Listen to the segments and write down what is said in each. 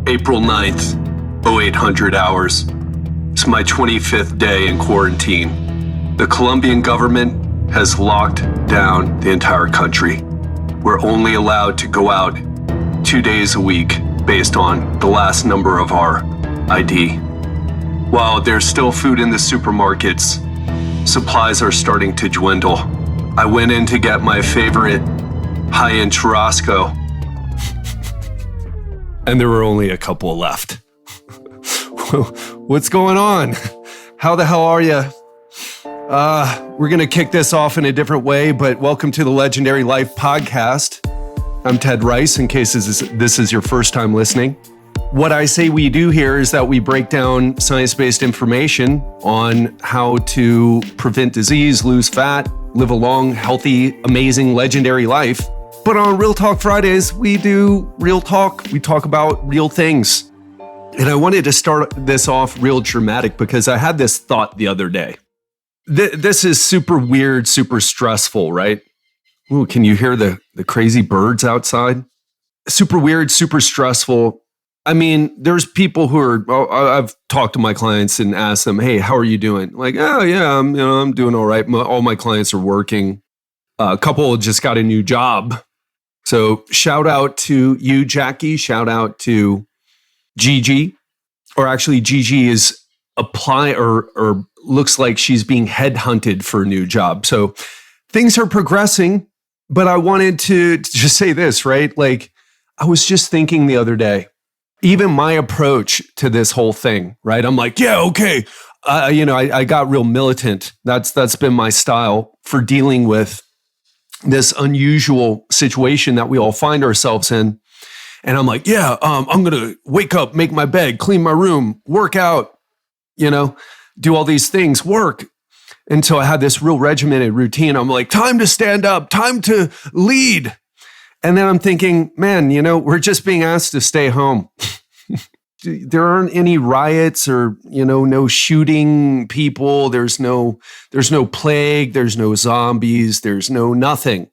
April 9th, 0800 hours. It's my 25th day in quarantine. The Colombian government has locked down the entire country. We're only allowed to go out 2 days a week based on the last number of our ID. While there's still food in the supermarkets, supplies are starting to dwindle. I went in to get my favorite high-end churrasco, and there were only a couple left. What's going on? How the hell are you? We're going to kick this off in a different way, but welcome to the Legendary Life podcast. I'm Ted Ryce, in case this is your first time listening. What I say we do here is that we break down science-based information on how to prevent disease, lose fat, live a long, healthy, amazing, legendary life. But on Real Talk Fridays, we do real talk. We talk about real things. And I wanted to start this off real dramatic because I had this thought the other day. This is super weird, super stressful, right? Ooh, can you hear the crazy birds outside? Super weird, super stressful. I mean, there's people who are, I've talked to my clients and asked them, hey, how are you doing? Like, oh yeah, I'm doing all right. All my clients are working. A couple just got a new job. So shout out to you, Jackie. Shout out to Gigi. Or actually, Gigi is applying or looks like she's being headhunted for a new job. So things are progressing, but I wanted to just say this, right? Like, I was just thinking the other day, even my approach to this whole thing, right? I'm like, yeah, okay. I got real militant. That's been my style for dealing with this unusual situation that we all find ourselves in. And I'm like, yeah, I'm going to wake up, make my bed, clean my room, work out, do all these things, work. And so I had this real regimented routine. I'm like, time to stand up, time to lead. And then I'm thinking, man, we're just being asked to stay home. There aren't any riots or, no shooting people. There's no plague. There's no zombies. There's no nothing.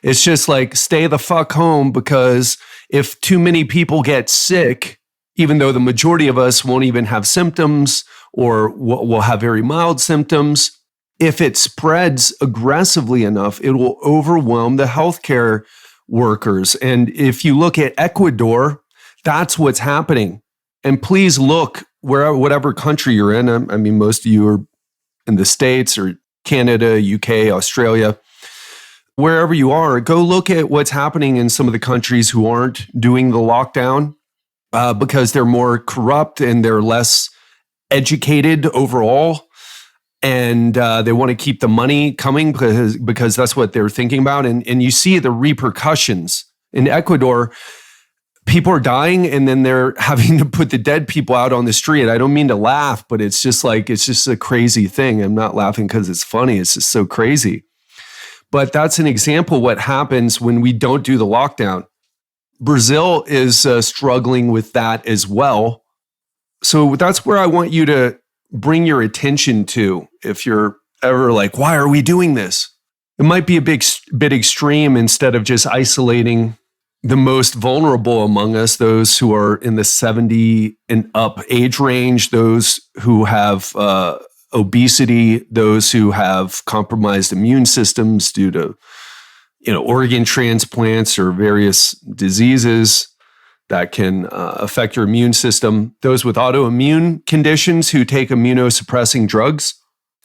It's just like, stay the fuck home, because if too many people get sick, even though the majority of us won't even have symptoms or will have very mild symptoms, if it spreads aggressively enough, it will overwhelm the healthcare workers. And if you look at Ecuador, that's what's happening. And please look whatever country you're in. I mean, most of you are in the States or Canada, UK, Australia. Wherever you are, go look at what's happening in some of the countries who aren't doing the lockdown because they're more corrupt and they're less educated overall. And they want to keep the money coming because that's what they're thinking about. And you see the repercussions. In Ecuador, people are dying and then they're having to put the dead people out on the street. I don't mean to laugh, but it's just a crazy thing. I'm not laughing because it's funny. It's just so crazy. But that's an example of what happens when we don't do the lockdown. Brazil is struggling with that as well. So that's where I want you to bring your attention to if you're ever like, why are we doing this? It might be a bit extreme instead of just isolating the most vulnerable among us, those who are in the 70 and up age range, those who have obesity, those who have compromised immune systems due to, organ transplants or various diseases that can affect your immune system. Those with autoimmune conditions who take immunosuppressing drugs.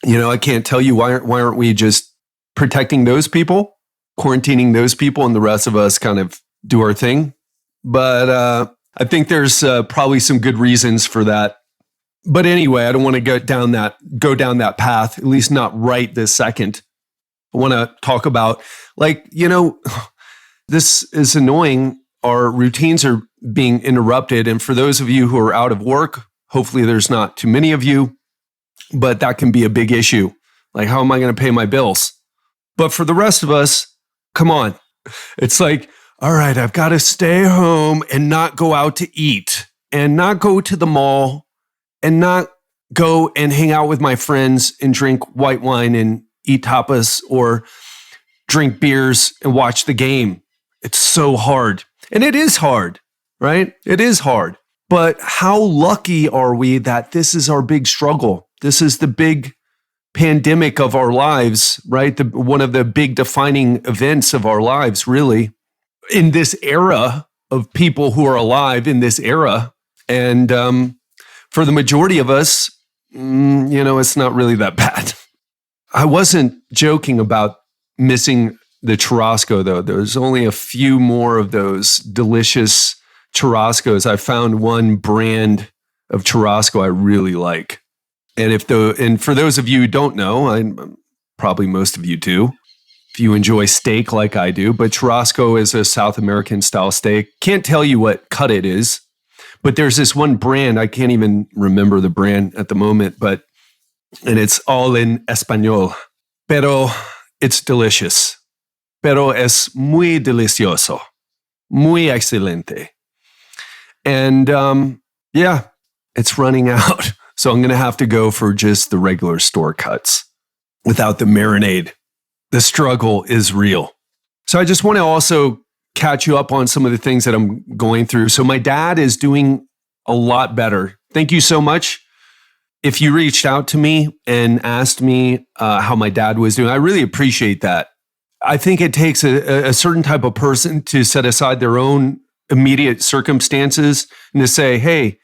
I can't tell you why aren't we just protecting those people, quarantining those people, and the rest of us kind of do our thing. But I think there's probably some good reasons for that. But anyway, I don't want to go down that path, at least not right this second. I want to talk about, this is annoying. Our routines are being interrupted. And for those of you who are out of work, hopefully there's not too many of you, but that can be a big issue. Like, how am I going to pay my bills? But for the rest of us, come on. It's like, all right, I've got to stay home and not go out to eat and not go to the mall and not go and hang out with my friends and drink white wine and eat tapas or drink beers and watch the game. It's so hard. And it is hard, right? It is hard. But how lucky are we that this is our big struggle? This is the big pandemic of our lives, right? One of the big defining events of our lives, really, in this era of people who are alive in this era. And for the majority of us, it's not really that bad. I wasn't joking about missing the churrasco, though. There's only a few more of those delicious churrascos. I found one brand of churrasco I really like. And for those of you who don't know, probably most of you do, if you enjoy steak like I do, but churrasco is a South American style steak. Can't tell you what cut it is, but there's this one brand, I can't even remember the brand at the moment, and it's all in Español, pero it's delicious. Pero es muy delicioso, muy excelente. And it's running out. So I'm going to have to go for just the regular store cuts without the marinade. The struggle is real. So I just want to also catch you up on some of the things that I'm going through. So my dad is doing a lot better. Thank you so much. If you reached out to me and asked me how my dad was doing, I really appreciate that. I think it takes a certain type of person to set aside their own immediate circumstances and to say, hey,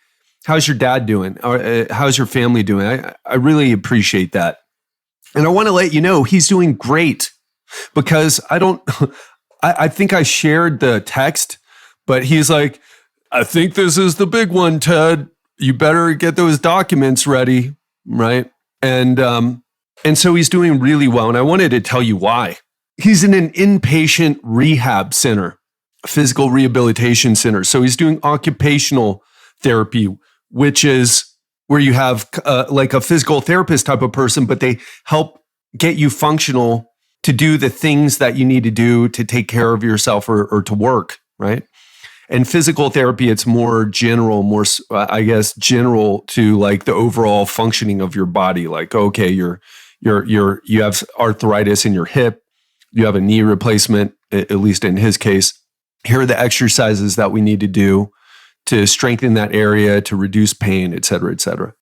how's your dad doing? Or how's your family doing? I really appreciate that. And I want to let you know he's doing great, because I think I shared the text, but he's like, I think this is the big one, Ted. You better get those documents ready, right? And so he's doing really well. And I wanted to tell you why. He's in an inpatient rehab center, a physical rehabilitation center. So he's doing occupational therapy, which is where you have like a physical therapist type of person, but they help get you functional to do the things that you need to do to take care of yourself or to work, right? And physical therapy, it's more general, general to like the overall functioning of your body. Like, okay, you have arthritis in your hip, you have a knee replacement, at least in his case. Here are the exercises that we need to do to strengthen that area, to reduce pain, et cetera, et cetera.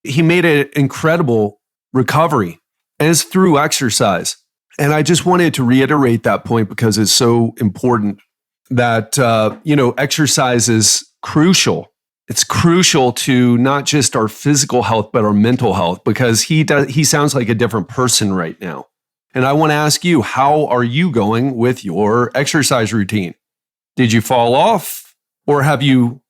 He made an incredible recovery, and it's through exercise. And I just wanted to reiterate that point because it's so important that, exercise is crucial. It's crucial to not just our physical health, but our mental health, because he sounds like a different person right now. And I want to ask you, how are you going with your exercise routine? Did you fall off, or have you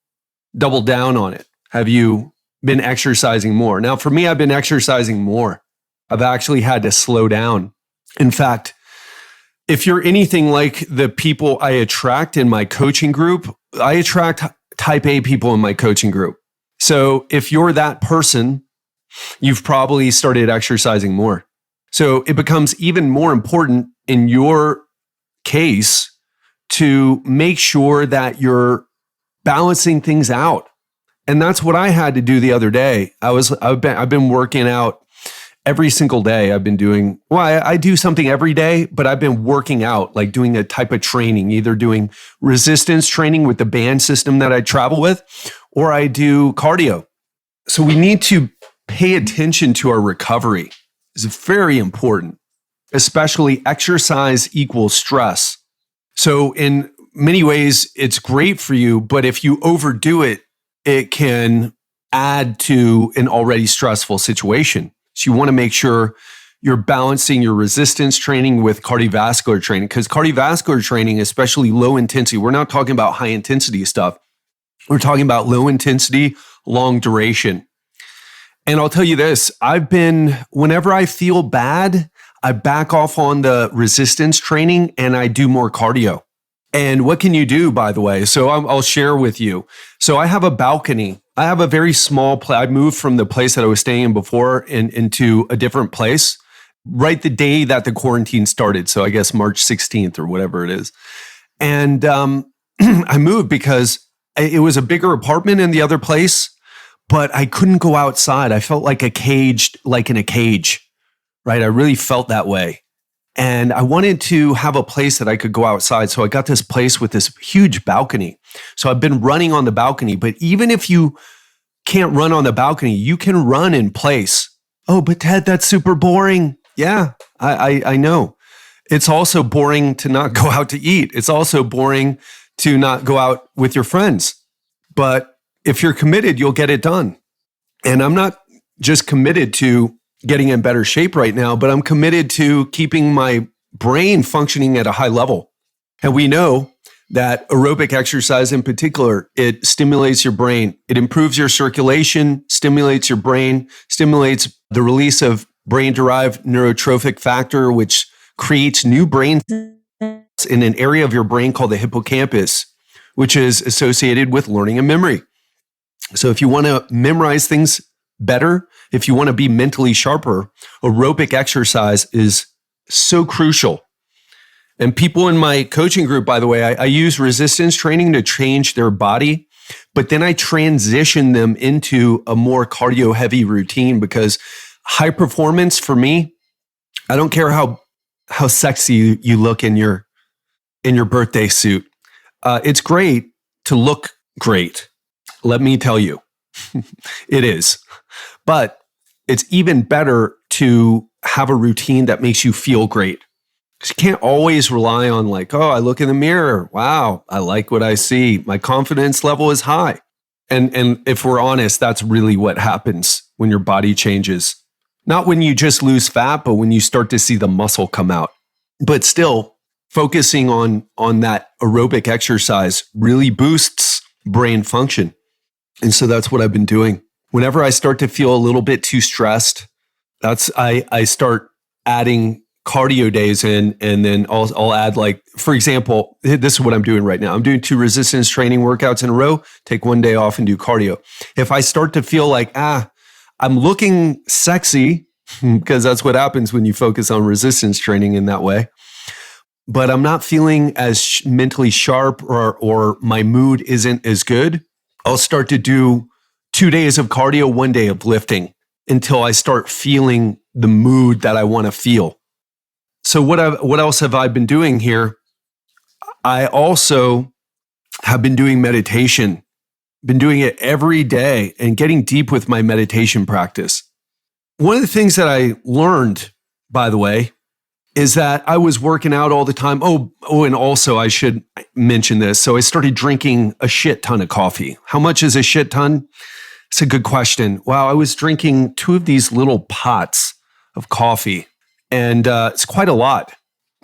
doubled down on it? Have you been exercising more? Now, for me, I've been exercising more. I've actually had to slow down. In fact, if you're anything like the people I attract in my coaching group, I attract type A people in my coaching group. So if you're that person, you've probably started exercising more. So it becomes even more important in your case to make sure that you're balancing things out. And that's what I had to do the other day. I've been working out every single day. I've been doing, I do something every day, but I've been working out, like doing a type of training, either doing resistance training with the band system that I travel with, or I do cardio. So we need to pay attention to our recovery. It's very important, especially exercise equals stress. So in many ways, it's great for you, but if you overdo it, it can add to an already stressful situation. So you want to make sure you're balancing your resistance training with cardiovascular training, because cardiovascular training, especially low intensity, we're not talking about high intensity stuff. We're talking about low intensity, long duration. And I'll tell you this, whenever I feel bad, I back off on the resistance training and I do more cardio. And what can you do, by the way? So I'll share with you. So I have a balcony. I have a very small place. I moved from the place that I was staying in before into a different place right the day that the quarantine started. So I guess March 16th or whatever it is. And I moved because it was a bigger apartment in the other place, but I couldn't go outside. I felt like in a cage, right? I really felt that way. And I wanted to have a place that I could go outside. So I got this place with this huge balcony. So I've been running on the balcony, but even if you can't run on the balcony, you can run in place. Oh, but Ted, that's super boring. Yeah, I know. It's also boring to not go out to eat. It's also boring to not go out with your friends. But if you're committed, you'll get it done. And I'm not just committed to getting in better shape right now, but I'm committed to keeping my brain functioning at a high level. And we know that aerobic exercise in particular, it stimulates your brain. It improves your circulation, stimulates your brain, stimulates the release of brain-derived neurotrophic factor, which creates new brain in an area of your brain called the hippocampus, which is associated with learning and memory. So if you want to memorize things better, if you want to be mentally sharper, aerobic exercise is so crucial. And people in my coaching group, by the way, I use resistance training to change their body, but then I transition them into a more cardio heavy routine because high performance for me, I don't care how sexy you look in your birthday suit. It's great to look great. Let me tell you, it is. But it's even better to have a routine that makes you feel great. Because you can't always rely on like, oh, I look in the mirror. Wow, I like what I see. My confidence level is high. And if we're honest, that's really what happens when your body changes. Not when you just lose fat, but when you start to see the muscle come out. But still, focusing on that aerobic exercise really boosts brain function. And so that's what I've been doing. Whenever I start to feel a little bit too stressed, I start adding cardio days in, and then I'll add, like, for example, this is what I'm doing right now. I'm doing 2 resistance training workouts in a row, take 1 day off and do cardio. If I start to feel like, I'm looking sexy, because that's what happens when you focus on resistance training in that way, but I'm not feeling as mentally sharp or my mood isn't as good, I'll start to do 2 days of cardio, 1 day of lifting until I start feeling the mood that I want to feel. So what else have I been doing here? I also have been doing meditation, been doing it every day and getting deep with my meditation practice. One of the things that I learned, by the way, is that I was working out all the time. Oh, and also I should mention this. So I started drinking a shit ton of coffee. How much is a shit ton? It's a good question. Wow, I was drinking 2 of these little pots of coffee, and it's quite a lot.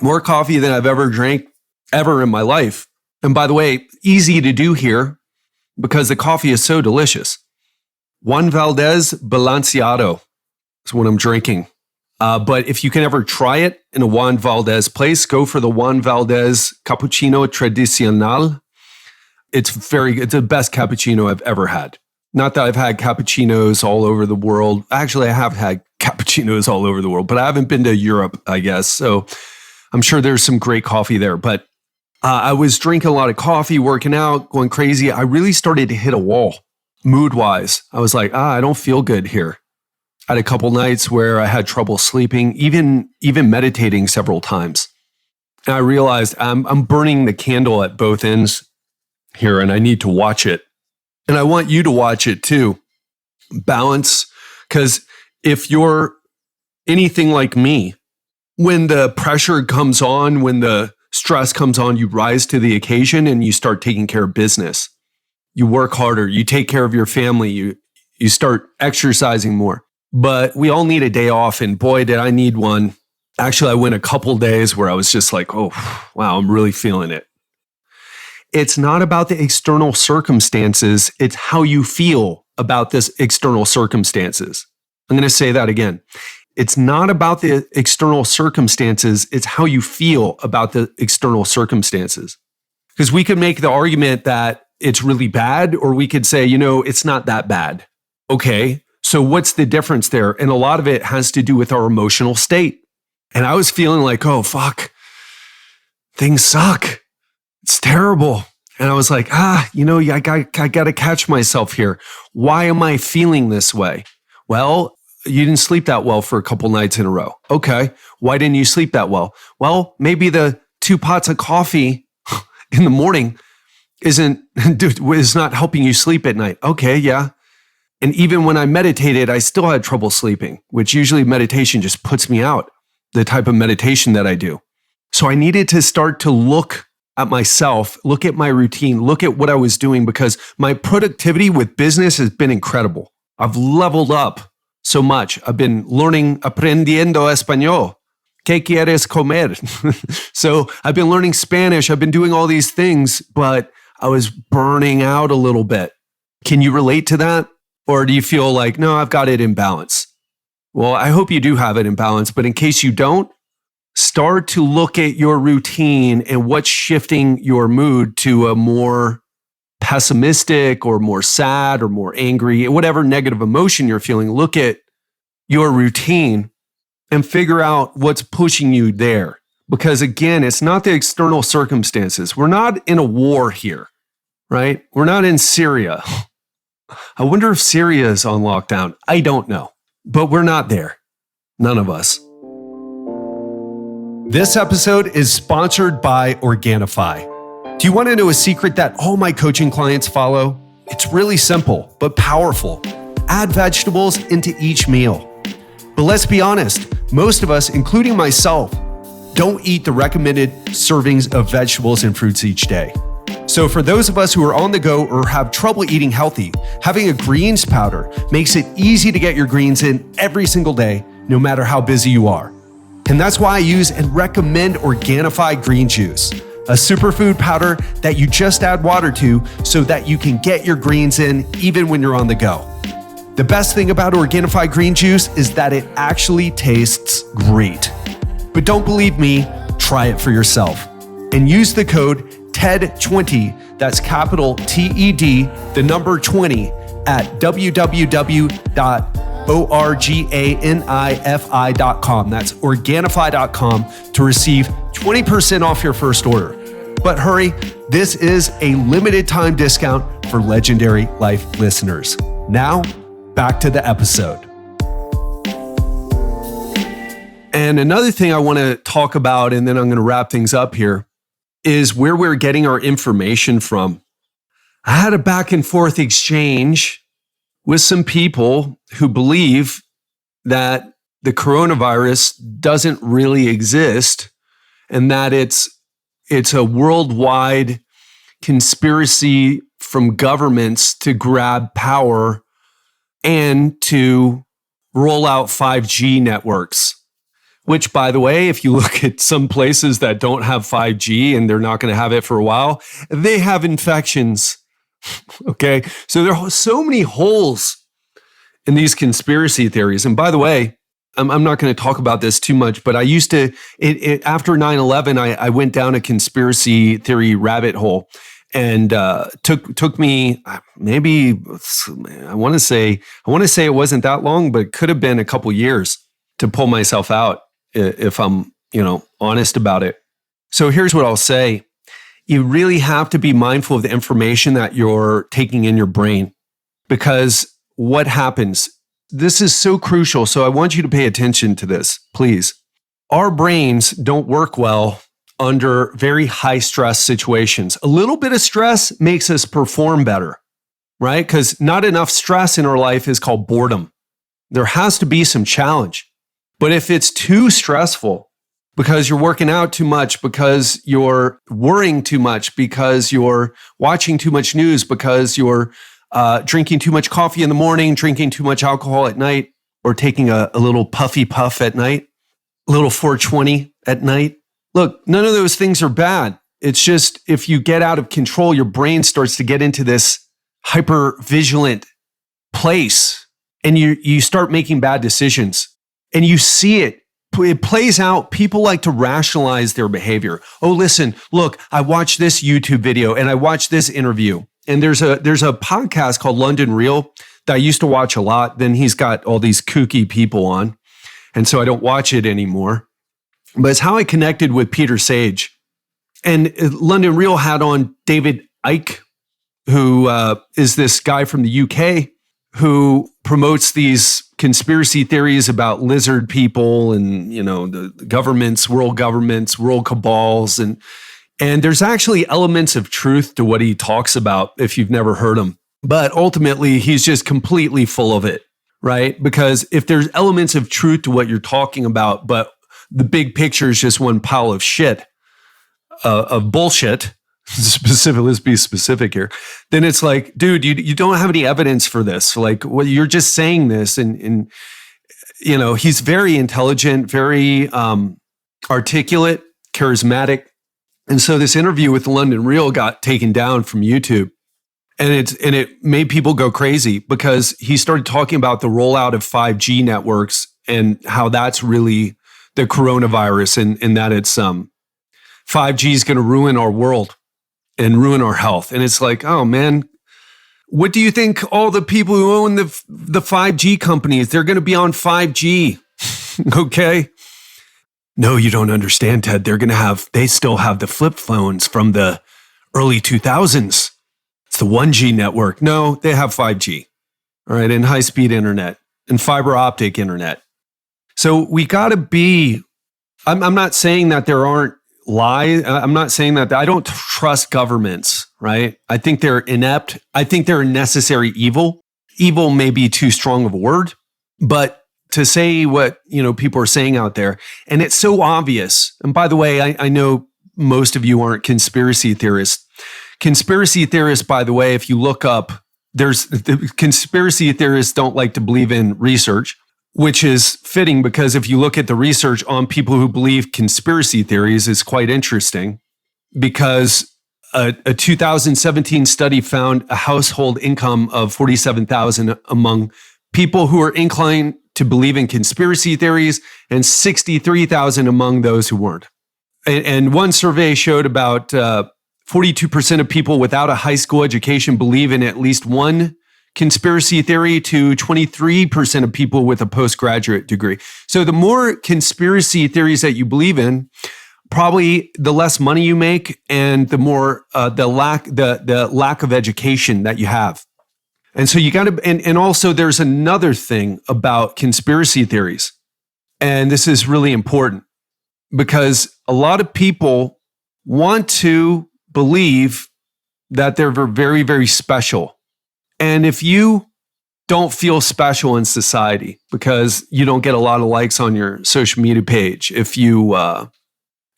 More coffee than I've ever drank ever in my life. And by the way, easy to do here because the coffee is so delicious. Juan Valdez Balanceado is what I'm drinking. But if you can ever try it in a Juan Valdez place, go for the Juan Valdez Cappuccino Tradicional. It's the best cappuccino I've ever had. Not that I've had cappuccinos all over the world. Actually, I have had cappuccinos all over the world, but I haven't been to Europe, I guess. So I'm sure there's some great coffee there. But I was drinking a lot of coffee, working out, going crazy. I really started to hit a wall mood-wise. I was like, I don't feel good here. I had a couple nights where I had trouble sleeping, even meditating several times. And I realized I'm burning the candle at both ends here, and I need to watch it. And I want you to watch it too. Balance, because if you're anything like me, when the pressure comes on, when the stress comes on, you rise to the occasion and you start taking care of business. You work harder, you take care of your family, you start exercising more. But we all need a day off, and boy, did I need one. Actually, I went a couple days where I was just like, oh, wow, I'm really feeling it. It's not about the external circumstances. It's how you feel about this external circumstances. I'm going to say that again. It's not about the external circumstances. It's how you feel about the external circumstances. Because we could make the argument that it's really bad, or we could say, it's not that bad. Okay, so what's the difference there? And a lot of it has to do with our emotional state. And I was feeling like, oh, fuck, things suck. It's terrible. And I was like, I got to catch myself here. Why am I feeling this way? Well, you didn't sleep that well for a couple nights in a row. Okay. Why didn't you sleep that well? Well, maybe the 2 pots of coffee in the morning is not helping you sleep at night. Okay. Yeah. And even when I meditated, I still had trouble sleeping, which usually meditation just puts me out, the type of meditation that I do. So I needed to start to look at myself, look at my routine, look at what I was doing, because my productivity with business has been incredible. I've leveled up so much. I've been learning, aprendiendo español. ¿Qué quieres comer? So I've been learning Spanish. I've been doing all these things, but I was burning out a little bit. Can you relate to that? Or do you feel like, no, I've got it in balance? Well, I hope you do have it in balance, but in case you don't, start to look at your routine and what's shifting your mood to a more pessimistic or more sad or more angry, whatever negative emotion you're feeling. Look at your routine and figure out what's pushing you there. Because again, it's not the external circumstances. We're not in a war here, right? We're not in Syria. I wonder if Syria is on lockdown. I don't know, but we're not there. None of us. This episode is sponsored by Organifi. Do you want to know a secret that all my coaching clients follow? It's really simple, but powerful. Add vegetables into each meal. But let's be honest, most of us, including myself, don't eat the recommended servings of vegetables and fruits each day. So for those of us who are on the go or have trouble eating healthy, having a greens powder makes it easy to get your greens in every single day, no matter how busy you are. And that's why I use and recommend Organifi green juice, a superfood powder that you just add water to so that you can get your greens in even when you're on the go. The best thing about Organifi green juice is that it actually tastes great. But don't believe me, try it for yourself. And use the code TED20, that's capital TED, the number 20, at www.organifi.com. That's Organifi.com to receive 20% off your first order. But hurry, this is a limited time discount for Legendary Life listeners. Now, back to the episode. And another thing I want to talk about, and then I'm going to wrap things up here, is where we're getting our information from. I had a back and forth exchange with some people who believe that the coronavirus doesn't really exist and that it's a worldwide conspiracy from governments to grab power and to roll out 5G networks. Which, by the way, if you look at some places that don't have 5G and they're not going to have it for a while, they have infections. Okay. So there are so many holes in these conspiracy theories. And by the way, I'm not going to talk about this too much, but I used to, after 9/11, I went down a conspiracy theory rabbit hole, and took me maybe, I want to say it wasn't that long, but it could have been a couple years to pull myself out, if I'm, honest about it. So here's what I'll say. You really have to be mindful of the information that you're taking in your brain, because what happens, this is so crucial. So I want you to pay attention to this, please. Our brains don't work well under very high stress situations. A little bit of stress makes us perform better, right? Because not enough stress in our life is called boredom. There has to be some challenge. But if it's too stressful, because you're working out too much, because you're worrying too much, because you're watching too much news, because you're drinking too much coffee in the morning, drinking too much alcohol at night, or taking a little puffy puff at night, a little 420 at night. Look, none of those things are bad. It's just if you get out of control, your brain starts to get into this hyper vigilant place, and you start making bad decisions. And you see it plays out. People like to rationalize their behavior. Oh, listen, look, I watched this YouTube video and I watched this interview. And there's a podcast called London Real that I used to watch a lot. Then he's got all these kooky people on. And so I don't watch it anymore. But it's how I connected with Peter Sage. And London Real had on David Icke, who is this guy from the UK who promotes these conspiracy theories about lizard people and, the governments, world cabals. And there's actually elements of truth to what he talks about if you've never heard him. But ultimately, he's just completely full of it, right? Because if there's elements of truth to what you're talking about, but the big picture is just one pile of shit, of bullshit, let's be specific here, then it's like, dude, you don't have any evidence for this. Like, well, you're just saying this. And he's very intelligent, very articulate, charismatic. And so this interview with the London Real got taken down from YouTube. And it made people go crazy because he started talking about the rollout of 5G networks and how that's really the coronavirus and that it's 5G is going to ruin our world and ruin our health. And it's like, oh man, what do you think all the people who own the 5G companies, they're going to be on 5G? Okay. No, you don't understand, Ted. They still have the flip phones from the early 2000s. It's the 1G network. No, they have 5G. All right. And high-speed internet and fiber optic internet. So we got to be, I'm not saying that there aren't lies. I'm not saying that I don't trust governments, right? I think they're inept. I think they're a necessary evil. Evil may be too strong of a word, but to say what, people are saying out there, and it's so obvious. And by the way, I know most of you aren't conspiracy theorists. Conspiracy theorists, by the way, if you look up, conspiracy theorists don't like to believe in research, which is fitting because if you look at the research on people who believe conspiracy theories, is quite interesting because a 2017 study found a household income of $47,000 among people who are inclined to believe in conspiracy theories and $63,000 among those who weren't. And one survey showed about 42% of people without a high school education believe in at least one conspiracy theory to 23% of people with a postgraduate degree. So the more conspiracy theories that you believe in, probably the less money you make and the more the lack of education that you have. And so you got to, and also there's another thing about conspiracy theories. And this is really important because a lot of people want to believe that they're very, very special. And if you don't feel special in society because you don't get a lot of likes on your social media page, if you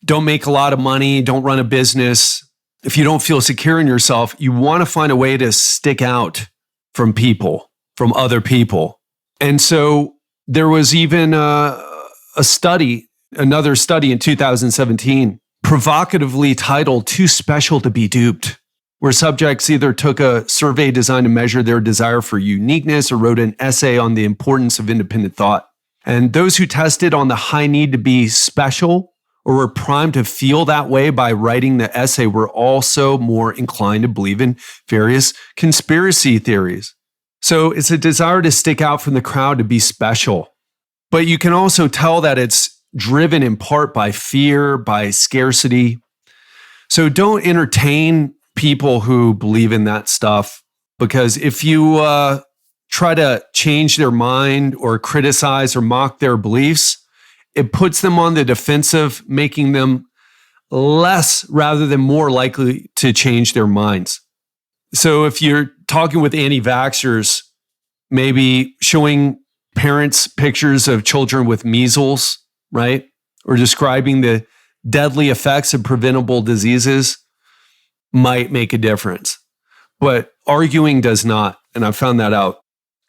don't make a lot of money, don't run a business, if you don't feel secure in yourself, you want to find a way to stick out from people, from other people. And so there was even another study in 2017, provocatively titled "Too Special to Be Duped," where subjects either took a survey designed to measure their desire for uniqueness or wrote an essay on the importance of independent thought. And those who tested on the high need to be special or were primed to feel that way by writing the essay were also more inclined to believe in various conspiracy theories. So it's a desire to stick out from the crowd, to be special. But you can also tell that it's driven in part by fear, by scarcity. So don't entertain people who believe in that stuff, because if you try to change their mind or criticize or mock their beliefs, it puts them on the defensive, making them less rather than more likely to change their minds. So if you're talking with anti-vaxxers, maybe showing parents pictures of children with measles, right? Or describing the deadly effects of preventable diseases might make a difference. But arguing does not. And I found that out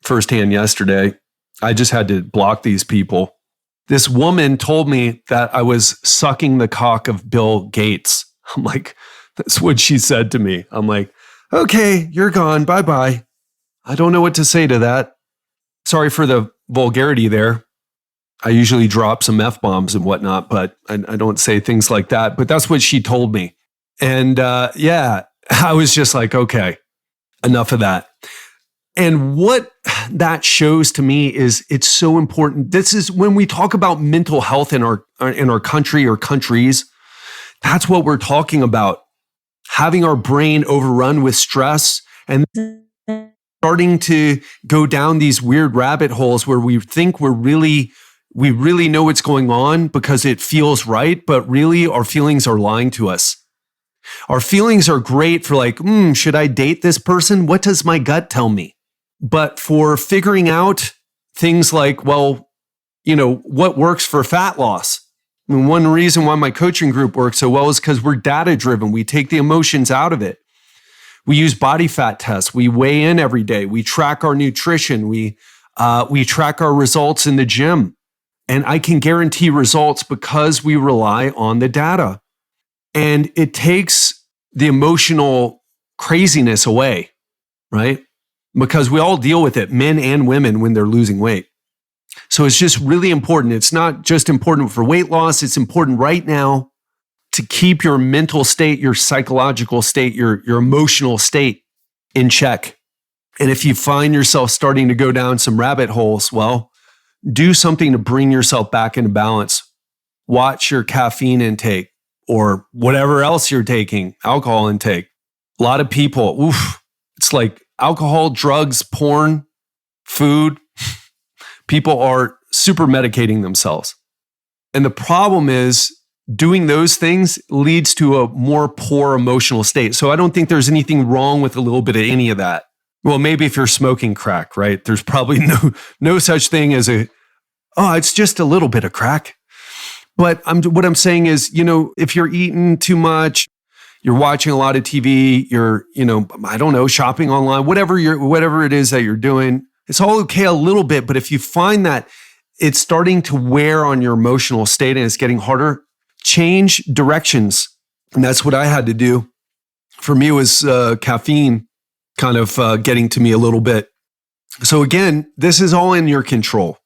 firsthand yesterday. I just had to block these people. This woman told me that I was sucking the cock of Bill Gates. I'm like, that's what she said to me. I'm like, okay, you're gone. Bye-bye. I don't know what to say to that. Sorry for the vulgarity there. I usually drop some F-bombs and whatnot, but I don't say things like that. But that's what she told me. And I was just like, okay, enough of that. And what that shows to me is it's so important. This is when we talk about mental health in our country or countries, that's what we're talking about. Having our brain overrun with stress. And starting to go down these weird rabbit holes where we think we really know what's going on because it feels right, but really our feelings are lying to us. Our feelings are great for like, should I date this person? What does my gut tell me? But for figuring out things like, well, what works for fat loss? And one reason why my coaching group works so well is because we're data driven. We take the emotions out of it. We use body fat tests. We weigh in every day. We track our nutrition. We track our results in the gym. And I can guarantee results because we rely on the data. And it takes the emotional craziness away, right? Because we all deal with it, men and women, when they're losing weight. So it's just really important. It's not just important for weight loss. It's important right now to keep your mental state, your psychological state, your emotional state in check. And if you find yourself starting to go down some rabbit holes, well, do something to bring yourself back into balance. Watch your caffeine intake or whatever else you're taking, alcohol intake. A lot of people, it's like alcohol, drugs, porn, food. People are super medicating themselves. And the problem is doing those things leads to a more poor emotional state. So I don't think there's anything wrong with a little bit of any of that. Well, maybe if you're smoking crack, right? There's probably no such thing as it's just a little bit of crack. But what I'm saying is, if you're eating too much, you're watching a lot of TV, you're, shopping online, whatever it is that you're doing, it's all okay a little bit. But if you find that it's starting to wear on your emotional state and it's getting harder, change directions. And that's what I had to do. For me, it was caffeine kind of getting to me a little bit. So again, this is all in your control.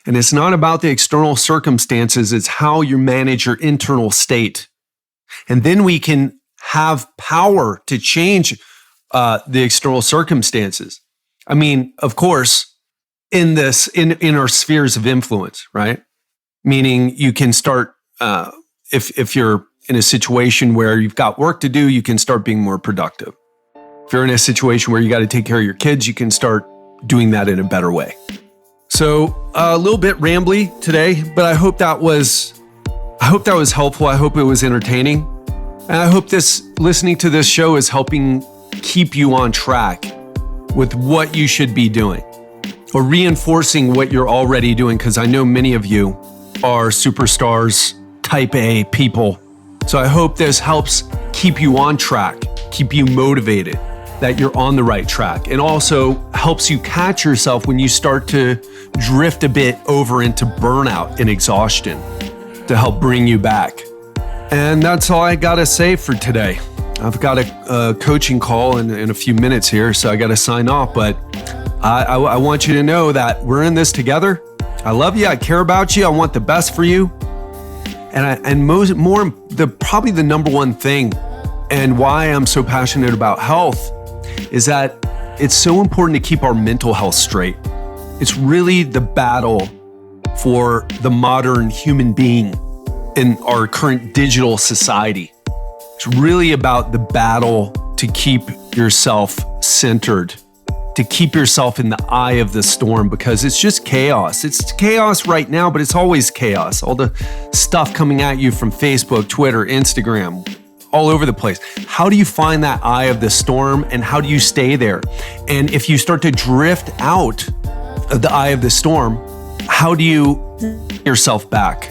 And it's not about the external circumstances. It's how you manage your internal state. And then we can have power to change the external circumstances. I mean, of course, in our spheres of influence, right? Meaning you can start, if you're in a situation where you've got work to do, you can start being more productive. If you're in a situation where you got to take care of your kids, you can start doing that in a better way. So a little bit rambly today, but I hope that was helpful. I hope it was entertaining. And I hope listening to this show is helping keep you on track with what you should be doing or reinforcing what you're already doing. Because I know many of you are superstars, type A people. So I hope this helps keep you on track, keep you motivated, that you're on the right track, and also helps you catch yourself when you start to drift a bit over into burnout and exhaustion to help bring you back. And that's all I gotta say for today. I've got a coaching call in a few minutes here, so I gotta sign off, but I want you to know that we're in this together. I love you, I care about you, I want the best for you. Probably the number one thing and why I'm so passionate about health is that it's so important to keep our mental health straight. It's really the battle for the modern human being in our current digital society. It's really about the battle to keep yourself centered, to keep yourself in the eye of the storm, because it's just chaos. It's chaos right now, but it's always chaos. All the stuff coming at you from Facebook, Twitter, Instagram, all over the place. How do you find that eye of the storm and how do you stay there? And if you start to drift out of the eye of the storm, how do you get yourself back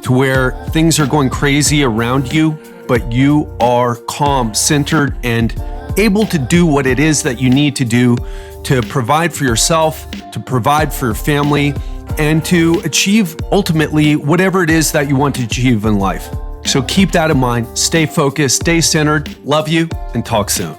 to where things are going crazy around you, but you are calm, centered, and able to do what it is that you need to do to provide for yourself, to provide for your family, and to achieve ultimately whatever it is that you want to achieve in life. So keep that in mind, stay focused, stay centered, love you, and talk soon.